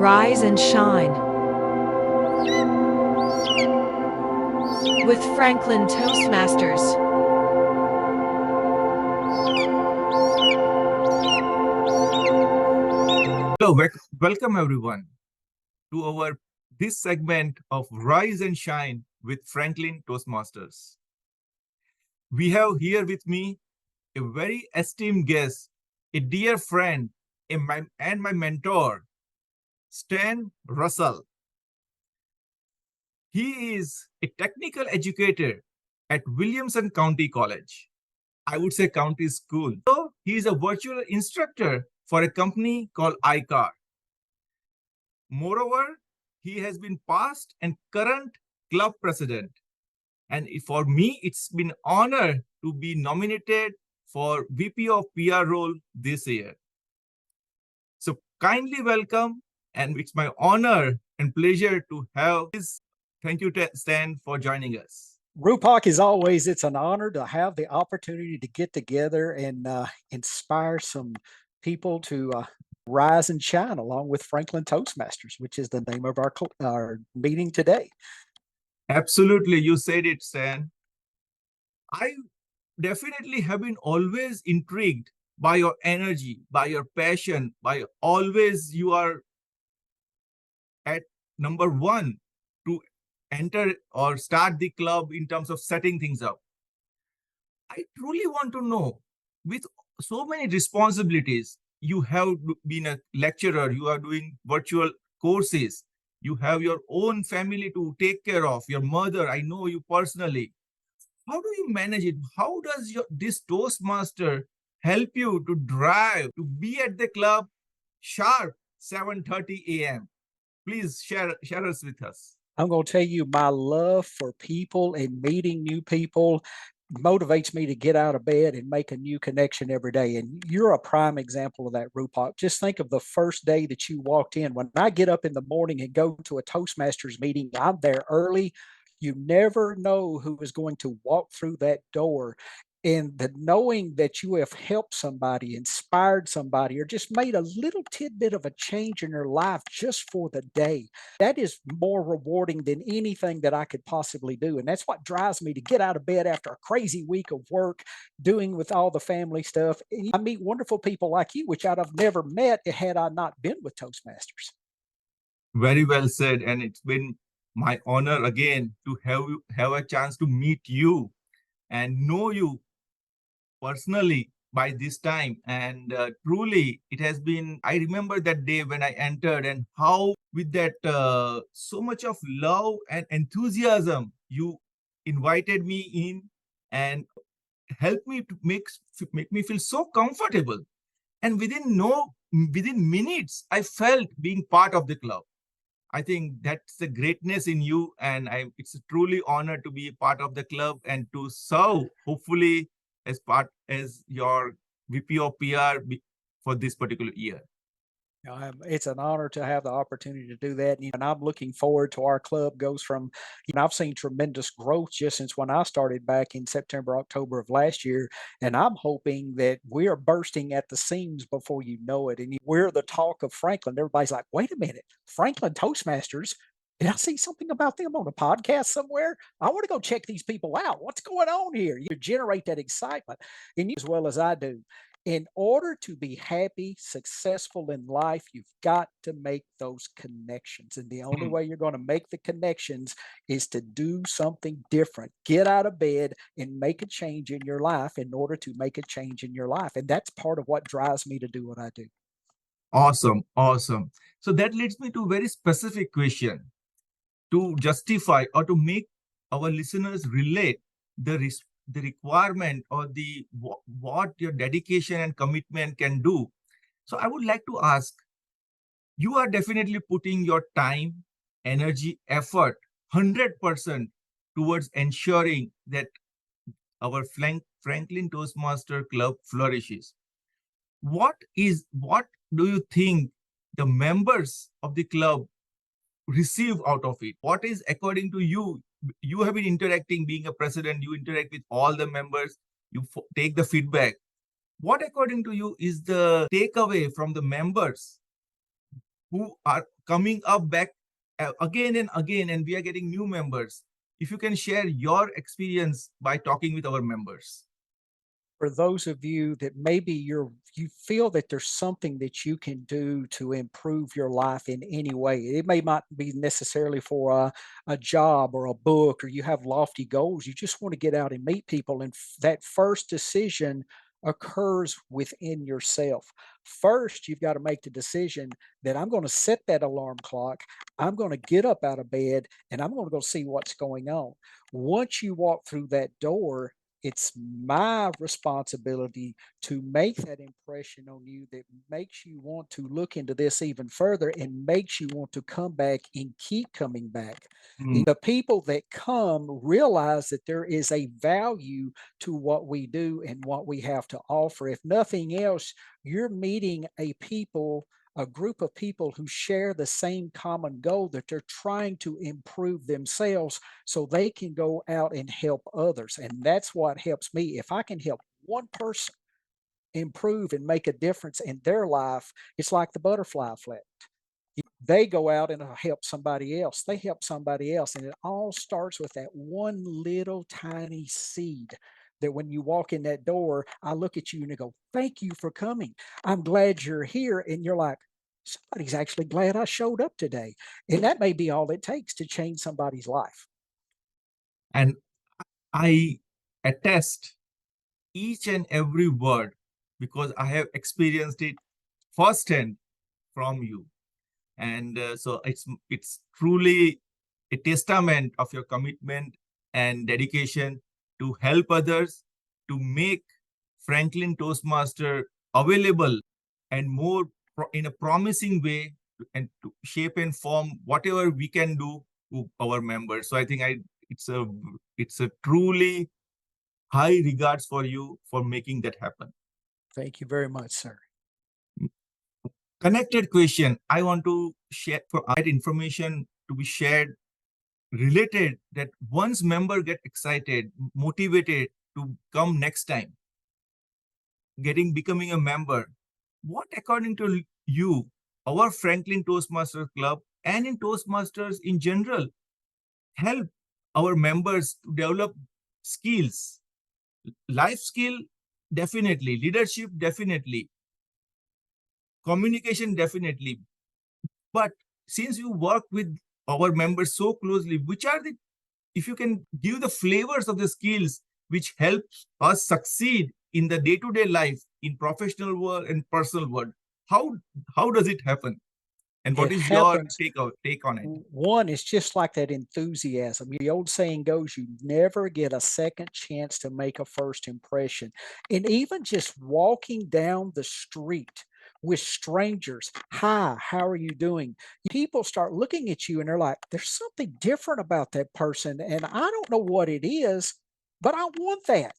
Rise and shine with Franklin Toastmasters. Hello, welcome everyone to our this segment of Rise and Shine with Franklin Toastmasters. We have here with me a very esteemed guest, a dear friend, and my mentor, Stan Russell. He is a technical educator at Williamson County College. I would say county school. So he is a virtual instructor for a company called S.O.A.R. Moreover, he has been past and current club president. And for me, it's been honor to be nominated for VP of PR role this year. So kindly welcome, and it's my honor and pleasure to have this. Thank you, Stan, for joining us. Roopak, as always, it's an honor to have the opportunity to get together and inspire some people to rise and shine along with Franklin Toastmasters, which is the name of our meeting today. Absolutely. You said it, Stan. I definitely have been always intrigued by your energy, by your passion, by always you are at number one to enter or start the club in terms of setting things up. I truly want to know, with so many responsibilities, you have been a lecturer, you are doing virtual courses, you have your own family to take care of, your mother, I know you personally. How do you manage it? How does this Toastmaster help you to drive, to be at the club sharp 7:30 a.m.? Please share us with us. I'm going to tell you, my love for people and meeting new people motivates me to get out of bed and make a new connection every day. And you're a prime example of that, Roopak. Just think of the first day that you walked in. When I get up in the morning and go to a Toastmasters meeting, I'm there early. You never know who is going to walk through that door. And the knowing that you have helped somebody, inspired somebody, or just made a little tidbit of a change in their life just for the day, that is more rewarding than anything that I could possibly do. And that's what drives me to get out of bed after a crazy week of work, doing with all the family stuff. And I meet wonderful people like you, which I'd have never met had I not been with Toastmasters. Very well said. And it's been my honor again to have a chance to meet you and know you personally by this time. And truly, it has been, I remember that day when I entered and how with that so much of love and enthusiasm, you invited me in and helped me to make me feel so comfortable. And within minutes, I felt being part of the club. I think that's the greatness in you, and it's a truly honor to be part of the club and to serve, hopefully, as your VP of PR for this particular year. It's an honor to have the opportunity to do that. And I'm looking forward to our club goes from, I've seen tremendous growth just since when I started back in September, October of last year. And I'm hoping that we're bursting at the seams before you know it. And we're the talk of Franklin. Everybody's like, wait a minute, Franklin Toastmasters. Did I see something about them on a podcast somewhere? I want to go check these people out. What's going on here? You generate that excitement, and you, as well as I do. In order to be happy, successful in life, you've got to make those connections. And the only way you're going to make the connections is to do something different. Get out of bed and make a change in your life in order to make a change in your life. And that's part of what drives me to do what I do. Awesome. Awesome. So that leads me to a very specific question to justify or to make our listeners relate the requirement or what your dedication and commitment can do. So I would like to ask, you are definitely putting your time, energy, effort, 100% towards ensuring that our Franklin Toastmaster Club flourishes. What do you think the members of the club receive out of it? What is, according to you, you have been interacting, being a president, you interact with all the members, you take the feedback. What, according to you, is the takeaway from the members who are coming up back again and again, and we are getting new members. If you can share your experience by talking with our members. For those of you that maybe you feel that there's something that you can do to improve your life in any way. It may not be necessarily for a job or a book, or you have lofty goals. You just want to get out and meet people. And that first decision occurs within yourself. First, you've got to make the decision that I'm going to set that alarm clock. I'm going to get up out of bed and I'm going to go see what's going on. Once you walk through that door, it's my responsibility to make that impression on you that makes you want to look into this even further and makes you want to come back and keep coming back. Mm. The people that come realize that there is a value to what we do and what we have to offer. If nothing else, you're meeting a group of people who share the same common goal, that they're trying to improve themselves so they can go out and help others. And that's what helps me. If I can help one person improve and make a difference in their life, it's like the butterfly effect. They go out and help somebody else. They help somebody else. And it all starts with that one little tiny seed that when you walk in that door, I look at you and I go, thank you for coming. I'm glad you're here. And you're like, somebody's actually glad I showed up today. And that may be all it takes to change somebody's life. And I attest each and every word because I have experienced it firsthand from you. And so it's truly a testament of your commitment and dedication to help others, to make Franklin Toastmaster available and more in a promising way, and to shape and form whatever we can do to our members. So I think it's a truly high regards for you for making that happen. Thank you very much, sir. Connected question. I want to share for that information to be shared related, that once member get excited, motivated to come next time, becoming a member, what according to you, our Franklin Toastmasters Club and in Toastmasters in general, help our members to develop skills, life skill, definitely, leadership, definitely, communication, definitely. But since you work with our members so closely, which are the, if you can give the flavors of the skills which help us succeed in the day-to-day life, in professional world and personal world, how does it happen? And what It is your happens. take on it? One, it's just like that enthusiasm. The old saying goes, you never get a second chance to make a first impression. And even just walking down the street with strangers, hi, how are you doing? People start looking at you and they're like, there's something different about that person. And I don't know what it is, but I want that.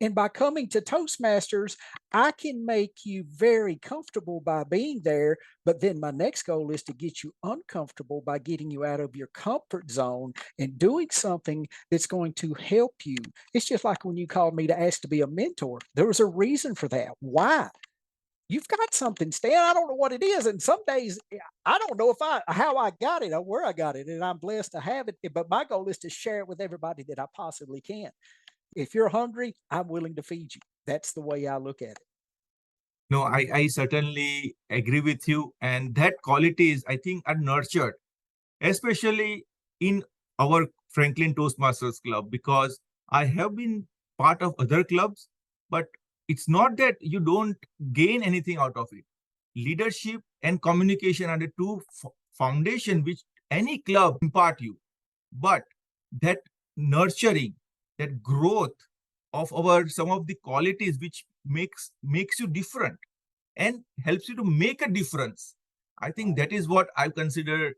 And by coming to Toastmasters, I can make you very comfortable by being there. But then my next goal is to get you uncomfortable by getting you out of your comfort zone and doing something that's going to help you. It's just like when you called me to ask to be a mentor. There was a reason for that. Why? You've got something, Stan. I don't know what it is. And some days I don't know how I got it or where I got it. And I'm blessed to have it. But my goal is to share it with everybody that I possibly can. If you're hungry, I'm willing to feed you. That's the way I look at it. No, I certainly agree with you. And that qualities, I think, are nurtured, especially in our Franklin Toastmasters Club, because I have been part of other clubs, but it's not that you don't gain anything out of it. Leadership and communication are the two foundation which any club impart you. But that nurturing, that growth of our some of the qualities which makes you different and helps you to make a difference. I think that is what I consider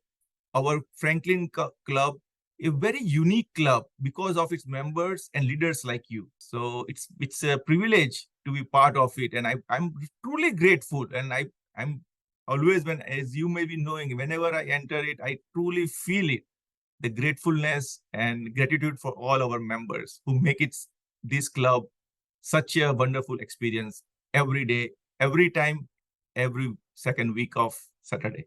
our Franklin Club a very unique club because of its members and leaders like you. So it's a privilege to be part of it, and I'm truly grateful. And I'm always, when, as you may be knowing, whenever I enter it, I truly feel it, the gratefulness and gratitude for all our members who make it this club such a wonderful experience every day, every time, every second week of Saturday.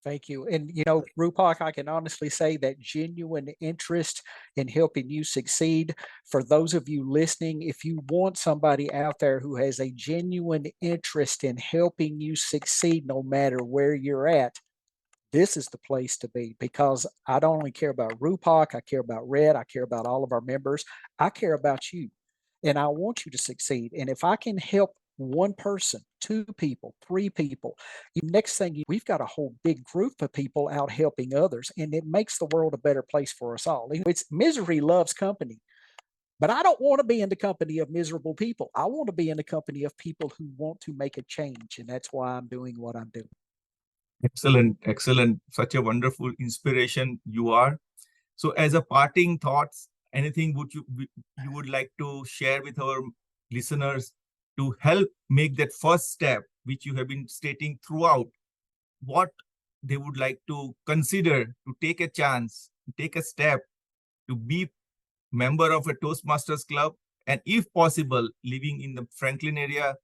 Thank you. And, Roopak, I can honestly say that genuine interest in helping you succeed. For those of you listening, if you want somebody out there who has a genuine interest in helping you succeed, no matter where you're at, this is the place to be, because I don't only care about Roopak, I care about Red, I care about all of our members, I care about you, and I want you to succeed. And if I can help one person, two people, three people, next thing we've got a whole big group of people out helping others, and it makes the world a better place for us all. It's misery loves company. But I don't want to be in the company of miserable people. I want to be in the company of people who want to make a change. And that's why I'm doing what I'm doing. Excellent, excellent. Such a wonderful inspiration you are. So as a parting thoughts, anything would you would like to share with our listeners to help make that first step, which you have been stating throughout, what they would like to consider to take a chance, take a step to be member of a Toastmasters club, and if possible, living in the Franklin area,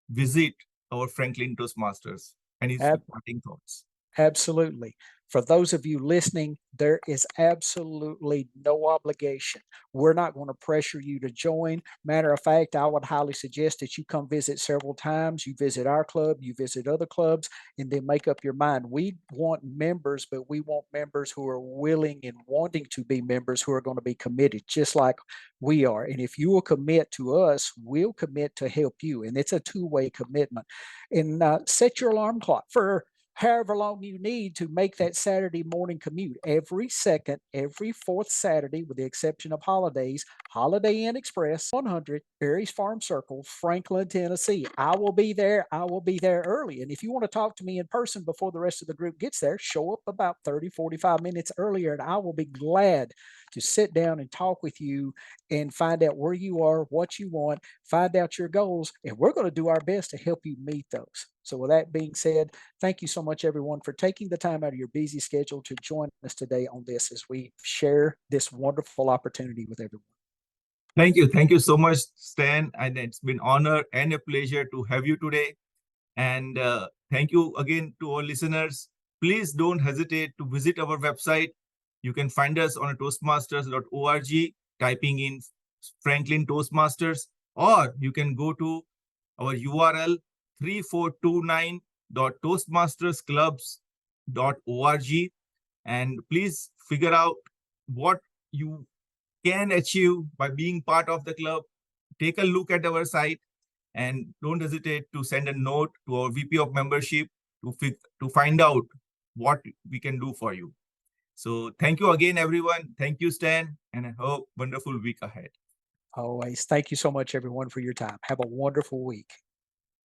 visit our Franklin Toastmasters. Any parting thoughts? Absolutely. For those of you listening, there is absolutely no obligation. We're not going to pressure you to join. Matter of fact, I would highly suggest that you come visit several times. You visit our club, you visit other clubs, and then make up your mind. We want members, but we want members who are willing and wanting to be members, who are going to be committed, just like we are. And if you will commit to us, we'll commit to help you. And it's a two-way commitment. And set your alarm clock for however long you need to make that Saturday morning commute. Every second, every fourth Saturday, with the exception of holidays, Holiday Inn Express 100, Berry's Farm Circle, Franklin, Tennessee. I will be there. I will be there early. And if you want to talk to me in person before the rest of the group gets there, show up about 30, 45 minutes earlier, and I will be glad to sit down and talk with you and find out where you are, what you want, find out your goals, and we're going to do our best to help you meet those. So with that being said, thank you so much, everyone, for taking the time out of your busy schedule to join us today on this as we share this wonderful opportunity with everyone. Thank you. Thank you so much, Stan. And it's been an honor and a pleasure to have you today. And thank you again to our listeners. Please don't hesitate to visit our website. You can find us on toastmasters.org, typing in Franklin Toastmasters, or you can go to our URL 3429.toastmastersclubs.org, and please figure out what you can achieve by being part of the club. Take a look at our site, and don't hesitate to send a note to our VP of membership to find out what we can do for you. So thank you again, everyone. Thank you, Stan, and I hope wonderful week ahead. Always. Thank you so much, everyone, for your time. Have a wonderful week.